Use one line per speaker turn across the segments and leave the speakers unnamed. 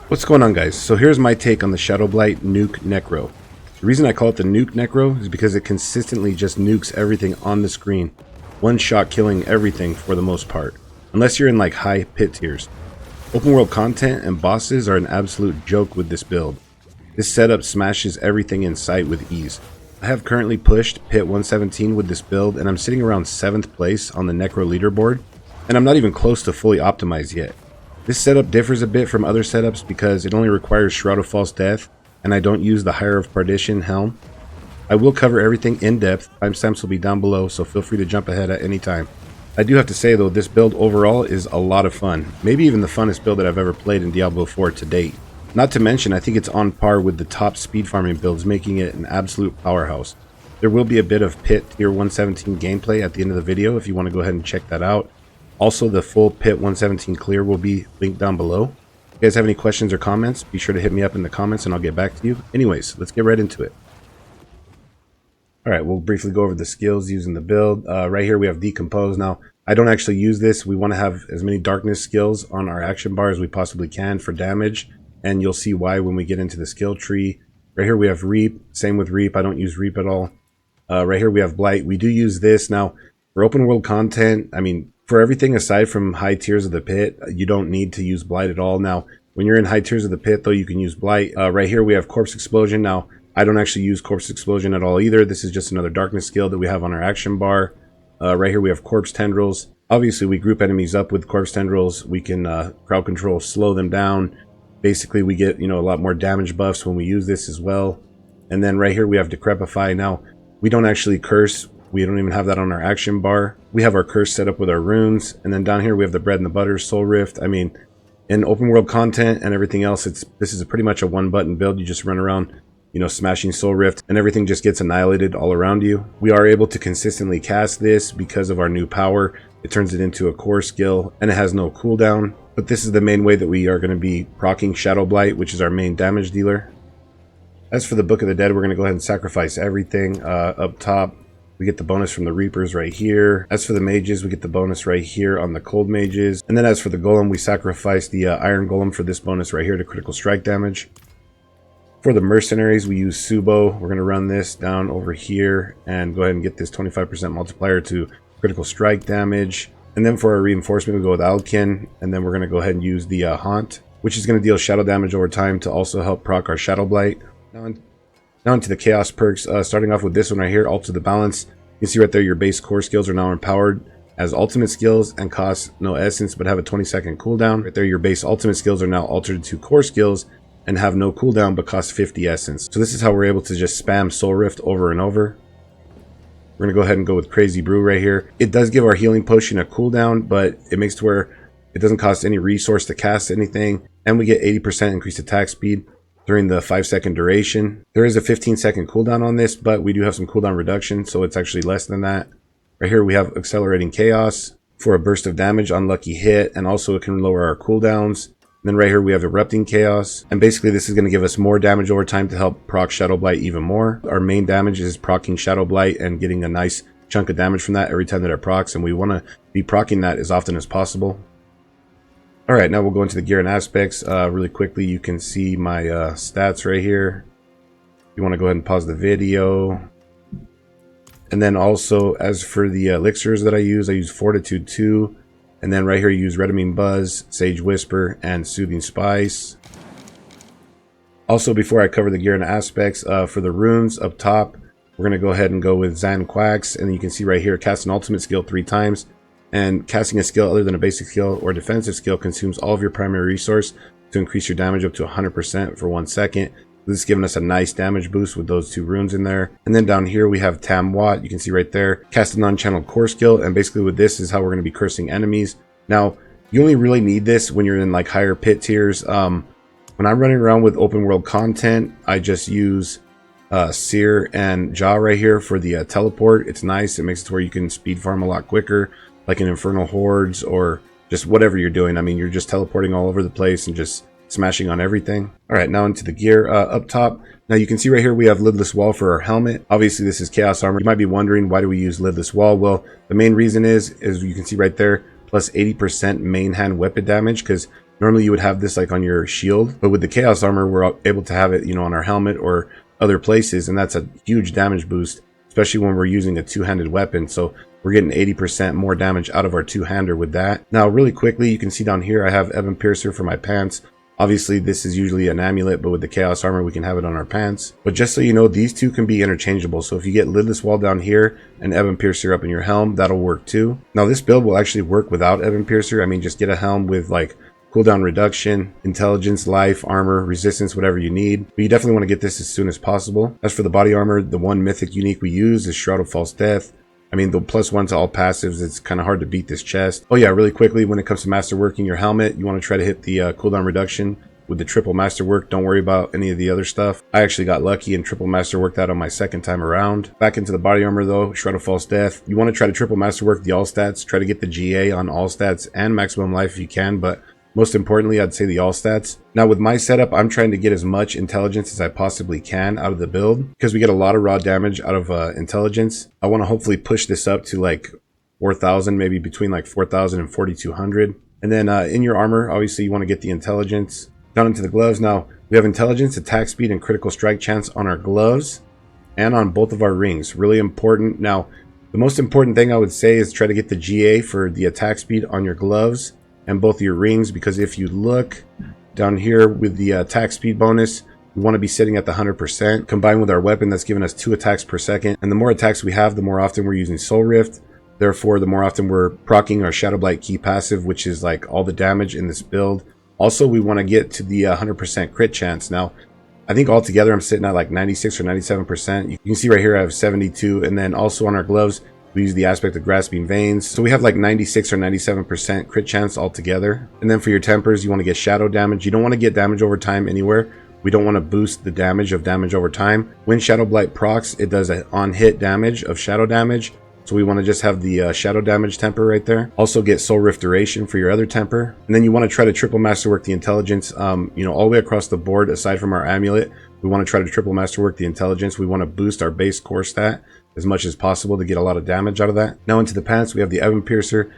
What's going on, guys? So here's my take on the Shadowblight Nuke Necro. The reason I call it the Nuke Necro is because it consistently just nukes everything on the screen. One shot killing everything for the most part. Unless you're in like high pit tiers. Open world content and bosses are an absolute joke with this build. This setup smashes everything in sight with ease. I have currently pushed pit 117 with this build and I'm sitting around 7th place on the Necro leaderboard. And I'm not even close to fully optimized yet. This setup differs a bit from other setups because it only requires Shroud of False Death, and I don't use the Hire of Perdition helm. I will cover everything in depth. Timestamps will be down below, so feel free to jump ahead at any time. I do have to say though, this build overall is a lot of fun. Maybe even the funnest build that I've ever played in Diablo 4 to date. Not to mention, I think it's on par with the top speed farming builds, making it an absolute powerhouse. There will be a bit of pit tier 117 gameplay at the end of the video if you want to go ahead and check that out. Also, the full pit 117 clear will be linked down below. If you guys have any questions or comments, be sure to hit me up in the comments and I'll get back to you. Anyways, let's get right into it. Alright, we'll briefly go over the skills using the build. Right here we have Decompose. Now, I don't actually use this. We want to have as many darkness skills on our action bar as we possibly can for damage. And you'll see why when we get into the skill tree. Right here we have Reap. Same with Reap. I don't use Reap at all. Right here we have Blight. We do use this. Now, for open world content, I mean, for everything aside from high tiers of the pit, you don't need to use Blight at all. Now, when you're in high tiers of the pit, though, you can use Blight. Right here, we have Corpse Explosion. Now, I don't actually use Corpse Explosion at all either. This is just another darkness skill that we have on our action bar. Right here, we have Corpse Tendrils. Obviously, we group enemies up with Corpse Tendrils. We can crowd control, slow them down. Basically, we get, a lot more damage buffs when we use this as well. And then right here, we have Decrepify. Now, we don't actually curse. We don't even have that on our action bar. We have our curse set up with our runes. And then down here we have the bread and the butter, Soulrift. I mean, in open world content and everything else, this is pretty much a one button build. You just run around, smashing Soulrift and everything just gets annihilated all around you. We are able to consistently cast this because of our new power. It turns it into a core skill and it has no cooldown. But this is the main way that we are going to be proccing Shadowblight, which is our main damage dealer. As for the Book of the Dead, we're going to go ahead and sacrifice everything. Up top, we get the bonus from the Reapers right here. As for the mages, we get the bonus right here on the cold mages. And then as for the golem, we sacrifice the iron golem for this bonus right here to critical strike damage. For the mercenaries, we use Subo. We're going to run this down over here and go ahead and get this 25% multiplier to critical strike damage. And then for our reinforcement, we go with Alkin. And then we're going to go ahead and use the Haunt, which is going to deal shadow damage over time to also help proc our Shadowblight. Now into the Chaos perks, starting off with this one right here, Alter the Balance. You can see right there your base core skills are now empowered as ultimate skills and cost no essence but have a 20-second cooldown. Right there your base ultimate skills are now altered to core skills and have no cooldown but cost 50 essence. So this is how we're able to just spam Soulrift over and over. We're going to go ahead and go with Crazy Brew right here. It does give our healing potion a cooldown, but it makes it where it doesn't cost any resource to cast anything. And we get 80% increased attack speed during the 5-second duration. There is a 15-second cooldown on this, but we do have some cooldown reduction, so it's actually less than that. Right here we have Accelerating Chaos for a burst of damage on lucky hit, and also it can lower our cooldowns. And then right here we have Erupting Chaos, and basically this is going to give us more damage over time to help proc Shadowblight even more. Our main damage is proccing Shadowblight and getting a nice chunk of damage from that every time that it procs, and we want to be proccing that as often as possible. Alright, now we'll go into the gear and aspects. Really quickly, you can see my stats right here. You want to go ahead and pause the video. And then also, as for the elixirs that I use Fortitude 2. And then right here, you use Redamine Buzz, Sage Whisper, and Soothing Spice. Also, before I cover the gear and aspects, for the runes up top, we're going to go ahead and go with Zan Quacks. And you can see right here, cast an ultimate skill 3 times. And casting a skill other than a basic skill or defensive skill consumes all of your primary resource to increase your damage up to 100% for 1 second. This is giving us a nice damage boost with those 2 runes in there. And then down here we have Tamwat. You can see right there, cast a non-channeled core skill. And basically with this is how we're going to be cursing enemies. Now, you only really need this when you're in like higher pit tiers. When I'm running around with open world content, I just use Seer and Jaw right here for the teleport. It's nice. It makes it to where you can speed farm a lot quicker, like in Infernal Hoards or just whatever you're doing. I mean, you're just teleporting all over the place and just smashing on everything. All right, now into the gear up top. Now you can see right here we have Lidless Wall for our helmet. Obviously this is Chaos Armor. You might be wondering, why do we use Lidless Wall? Well, the main reason is you can see right there, plus 80% main hand weapon damage, because normally you would have this like on your shield, but with the Chaos Armor, we're able to have it, you know, on our helmet or other places, and that's a huge damage boost, especially when we're using a two-handed weapon. So we're getting 80% more damage out of our two-hander with that. Now, really quickly, you can see down here, I have Ebon Piercer for my pants. Obviously, this is usually an amulet, but with the Chaos Armor, we can have it on our pants. But just so you know, these two can be interchangeable. So if you get Lidless Wall down here and Ebon Piercer up in your helm, that'll work too. Now, this build will actually work without Ebon Piercer. I mean, just get a helm with like cooldown reduction, intelligence, life, armor, resistance, whatever you need. But you definitely want to get this as soon as possible. As for the body armor, the one mythic unique we use is Shroud of False Death. I mean, the +1 to all passives, it's kind of hard to beat this chest. Oh yeah, really quickly, when it comes to masterworking your helmet, you want to try to hit the cooldown reduction with the triple masterwork. Don't worry about any of the other stuff. I actually got lucky and triple masterworked that on my second time around. Back into the body armor though, Shroud of False Death. You want to try to triple masterwork the all stats. Try to get the GA on all stats and maximum life if you can, but most importantly, I'd say the all stats. Now with my setup, I'm trying to get as much intelligence as I possibly can out of the build, because we get a lot of raw damage out of intelligence. I want to hopefully push this up to like 4,000, maybe between like 4,000 and 4,200. And then in your armor, obviously you want to get the intelligence. Down into the gloves now, we have intelligence, attack speed, and critical strike chance on our gloves and on both of our rings. Really important. Now, the most important thing I would say is try to get the GA for the attack speed on your gloves and both of your rings, because if you look down here with the attack speed bonus, we want to be sitting at the 100%, combined with our weapon that's giving us 2 attacks per second. And the more attacks we have, the more often we're using Soulrift. Therefore, the more often we're proccing our Shadowblight key passive, which is like all the damage in this build. Also, we want to get to the 100% crit chance. Now, I think altogether I'm sitting at like 96 or 97%. You can see right here I have 72, and then also on our gloves, we use the aspect of Grasping Veins. So we have like 96 or 97% crit chance altogether. And then for your tempers, you want to get shadow damage. You don't want to get damage over time anywhere. We don't want to boost the damage of damage over time. When Shadowblight procs, it does an on-hit damage of shadow damage. So we want to just have the shadow damage temper right there. Also get Soulrift Duration for your other temper. And then you want to try to triple masterwork the intelligence, you know, all the way across the board. Aside from our amulet, we want to try to triple masterwork the intelligence. We want to boost our base core stat as much as possible to get a lot of damage out of that. Now into the pants, we have the Ebon Piercer.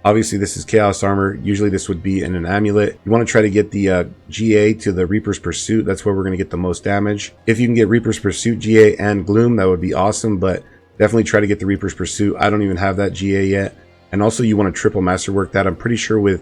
Obviously, this is Chaos Armor. Usually this would be in an amulet. You want to try to get the GA to the Reaper's Pursuit. That's where we're going to get the most damage. If you can get Reaper's Pursuit, GA, and Gloom, that would be awesome, but definitely try to get the Reaper's Pursuit. I don't even have that GA yet. And also you want to triple masterwork that. I'm pretty sure with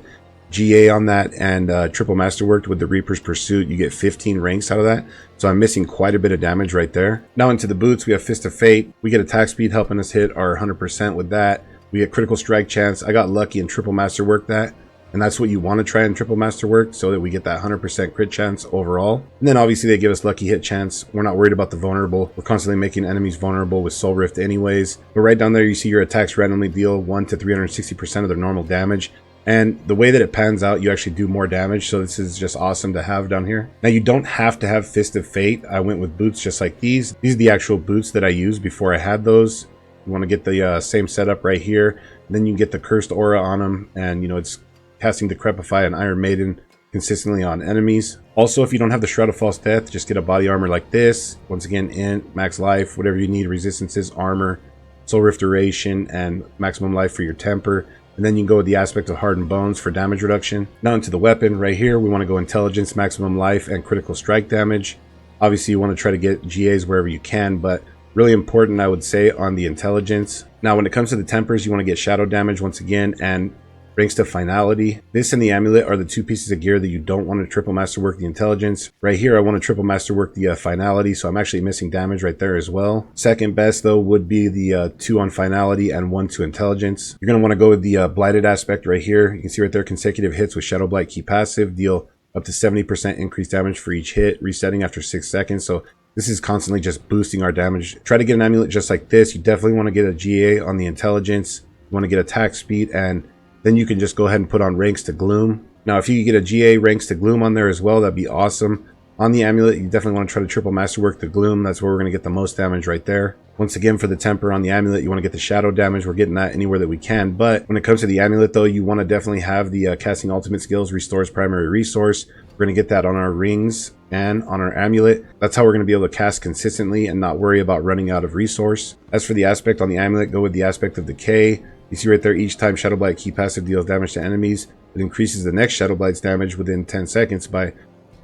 GA on that and triple masterworked with the Reaper's Pursuit, you get 15 ranks out of that. So I'm missing quite a bit of damage right there. Now into the boots, we have Fist of Fate. We get attack speed helping us hit our 100% with that. We get critical strike chance. I got lucky and triple masterworked that. And that's what you want to try and triple masterwork, so that we get that 100% crit chance overall. And then obviously they give us lucky hit chance. We're not worried about the vulnerable. We're constantly making enemies vulnerable with Soul Rift anyways. But right down there you see your attacks randomly deal 1 to 360% of their normal damage. And the way that it pans out, you actually do more damage. So this is just awesome to have down here. Now you don't have to have Fist of Fate. I went with boots just like these. These are the actual boots that I used before I had those. You want to get the same setup right here. And then you get the Cursed Aura on them. And you know, it's casting Decrepify and Iron Maiden consistently on enemies. Also, if you don't have the Shroud of False Death, just get a body armor like this. Once again, int, max life, whatever you need, resistances, armor, Soul Rift Duration, and maximum life for your temper. And then you can go with the aspect of Hardened Bones for damage reduction. Now into the weapon right here, we want to go intelligence, maximum life, and critical strike damage. Obviously, you want to try to get GAs wherever you can, but really important, I would say, on the intelligence. Now, when it comes to the tempers, you want to get shadow damage once again, and ranks to finality. This and the amulet are the two pieces of gear that you don't want to triple masterwork the intelligence. Right here, I want to triple masterwork the finality, so I'm actually missing damage right there as well. Second best though would be the 2 on finality and 1 to intelligence. You're going to want to go with the blighted aspect right here. You can see right there, consecutive hits with Shadowblight key passive deal up to 70% increased damage for each hit, resetting after 6 seconds. So this is constantly just boosting our damage. Try to get an amulet just like this. You definitely want to get a GA on the intelligence. You want to get attack speed, and then you can just go ahead and put on ranks to Gloom. Now, if you get a GA ranks to Gloom on there as well, that'd be awesome. On the amulet, you definitely want to try to triple masterwork the Gloom. That's where we're going to get the most damage right there. Once again, for the temper on the amulet, you want to get the shadow damage. We're getting that anywhere that we can. But when it comes to the amulet, though, you want to definitely have the casting ultimate skills, restores primary resource. We're going to get that on our rings and on our amulet. That's how we're going to be able to cast consistently and not worry about running out of resource. As for the aspect on the amulet, go with the aspect of Decay. You see right there, each time Shadowblight key passive deals damage to enemies, it increases the next Shadowblight's damage within 10 seconds by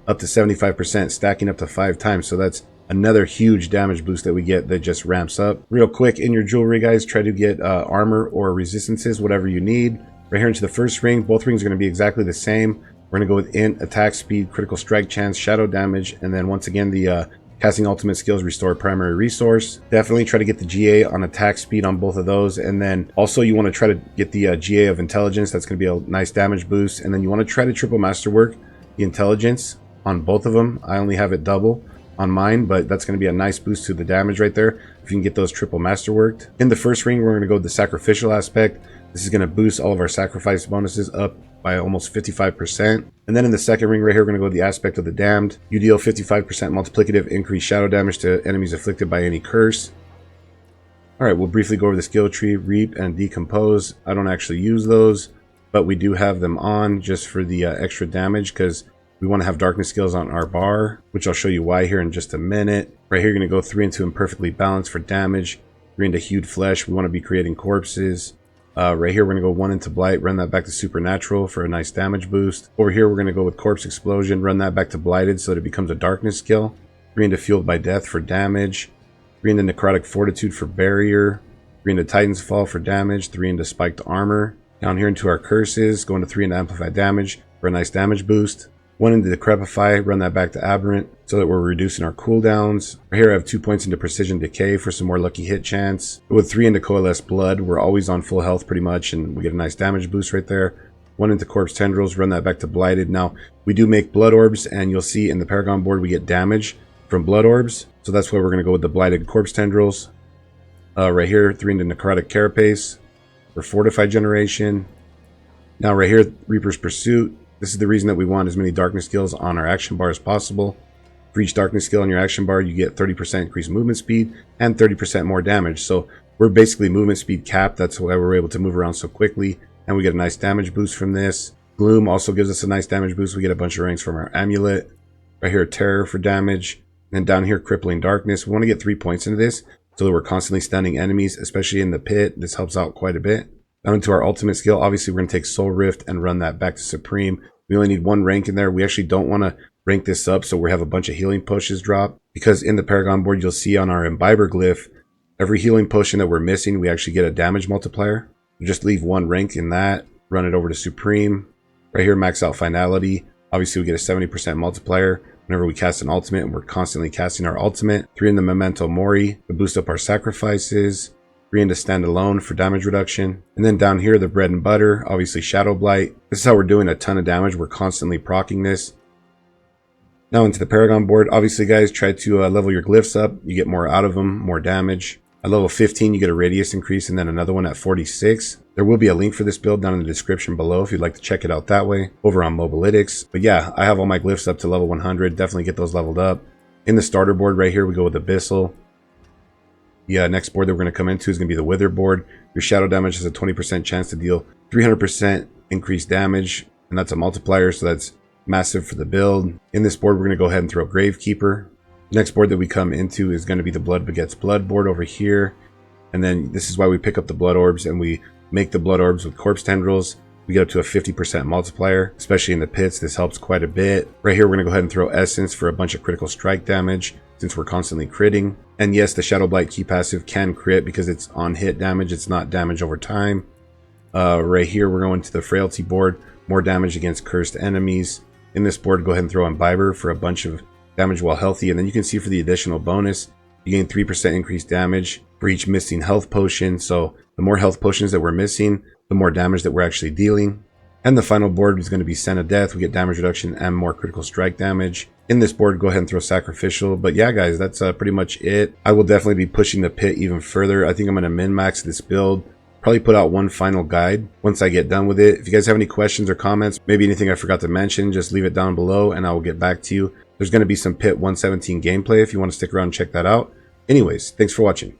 up to 75%, stacking up to 5 times. So that's another huge damage boost that we get that just ramps up. Real quick, in your jewelry, guys, try to get armor or resistances, whatever you need. Right here into the first ring, both rings are going to be exactly the same. We're going to go with int, attack speed, critical strike chance, shadow damage, and then once again the casting ultimate skills restore primary resource. Definitely try to get the GA on attack speed on both of those, and then also you want to try to get the GA of intelligence. That's going to be a nice damage boost, and then you want to try to triple masterwork the intelligence on both of them. I only have it double on mine, but that's going to be a nice boost to the damage right there if you can get those triple masterworked. In the first ring, we're going to go with the sacrificial aspect. This is going to boost all of our sacrifice bonuses up by almost 55%. And then in the second ring right here, we're going to go with the aspect of the damned. You deal 55% multiplicative increased shadow damage to enemies afflicted by any curse. Alright, we'll briefly go over the skill tree, reap and decompose. I don't actually use those, but we do have them on just for the extra damage because we want to have darkness skills on our bar, which I'll show you why here in just a minute. Right here, you're going to go 3 into imperfectly balanced for damage, 3 into hewed flesh. We want to be creating corpses. Right here, we're going to go 1 into blight, run that back to supernatural for a nice damage boost. Over here, we're going to go with corpse explosion, run that back to blighted so that it becomes a darkness skill. 3 into fueled by death for damage. 3 into necrotic fortitude for barrier. 3 into titan's fall for damage. 3 into spiked armor. Down here into our curses, going to 3 into amplified damage for a nice damage boost. 1 into decrepify, run that back to aberrant so that we're reducing our cooldowns. Right here I have 2 points into precision decay for some more lucky hit chance. With 3 into coalesce blood, we're always on full health pretty much, and we get a nice damage boost right there. 1 into corpse tendrils, run that back to blighted. Now we do make blood orbs, and you'll see in the Paragon board we get damage from blood orbs, so that's why we're going to go with the blighted corpse tendrils. Right here, 3 into necrotic carapace for fortified generation. Now right here, Reaper's Pursuit. This is the reason that we want as many darkness skills on our action bar as possible. For each darkness skill on your action bar, you get 30% increased movement speed and 30% more damage. So we're basically movement speed capped. That's why we're able to move around so quickly. And we get a nice damage boost from this. Gloom also gives us a nice damage boost. We get a bunch of ranks from our amulet. Right here, Terror for damage. And then down here, Crippling Darkness. We want to get 3 points into this so that we're constantly stunning enemies, especially in the pit. This helps out quite a bit. Now into our ultimate skill, obviously we're going to take Soul Rift and run that back to Supreme. We only need 1 rank in there. We actually don't want to rank this up so we have a bunch of healing potions drop, because in the Paragon board you'll see on our Imbiber glyph, every healing potion that we're missing, we actually get a damage multiplier. We just leave 1 rank in that, run it over to Supreme. Right here, max out Finality. Obviously we get a 70% multiplier whenever we cast an ultimate, and we're constantly casting our ultimate. 3 in the Memento Mori to boost up our sacrifices. 3 into standalone for damage reduction. And then down here, the bread and butter, obviously Shadowblight. This is how we're doing a ton of damage. We're constantly proccing this. Now into the Paragon board, obviously guys, try to level your glyphs up. You get more out of them, more damage. At level 15, you get a radius increase and then another one at 46. There will be a link for this build down in the description below if you'd like to check it out that way over on Mobalytics. But yeah, I have all my glyphs up to level 100. Definitely get those leveled up. In the starter board right here, we go with Abyssal. The next board that we're going to come into is going to be the Wither board. Your shadow damage has a 20% chance to deal 300% increased damage, and that's a multiplier, so that's massive for the build. In this board, we're going to go ahead and throw Gravekeeper. The next board that we come into is going to be the Blood Begets Blood board over here. And then this is why we pick up the Blood Orbs, and we make the Blood Orbs with Corpse Tendrils. We get up to a 50% multiplier, especially in the pits. This helps quite a bit. Right here, we're going to go ahead and throw Essence for a bunch of critical strike damage, since we're constantly critting. And yes, the Shadowblight key passive can crit because it's on hit damage. It's not damage over time. Right here, we're going to the Frailty board. More damage against cursed enemies. In this board, go ahead and throw Imbiber for a bunch of damage while healthy. And then you can see for the additional bonus, you gain 3% increased damage for each missing health potion. So the more health potions that we're missing, the more damage that we're actually dealing. And the final board is going to be Scent of Death. We get damage reduction and more critical strike damage. In this board, go ahead and throw Sacrificial. But yeah, guys, that's pretty much it. I will definitely be pushing the pit even further. I think I'm going to min-max this build. Probably put out one final guide once I get done with it. If you guys have any questions or comments, maybe anything I forgot to mention, just leave it down below and I will get back to you. There's going to be some Pit 117 gameplay if you want to stick around and check that out. Anyways, thanks for watching.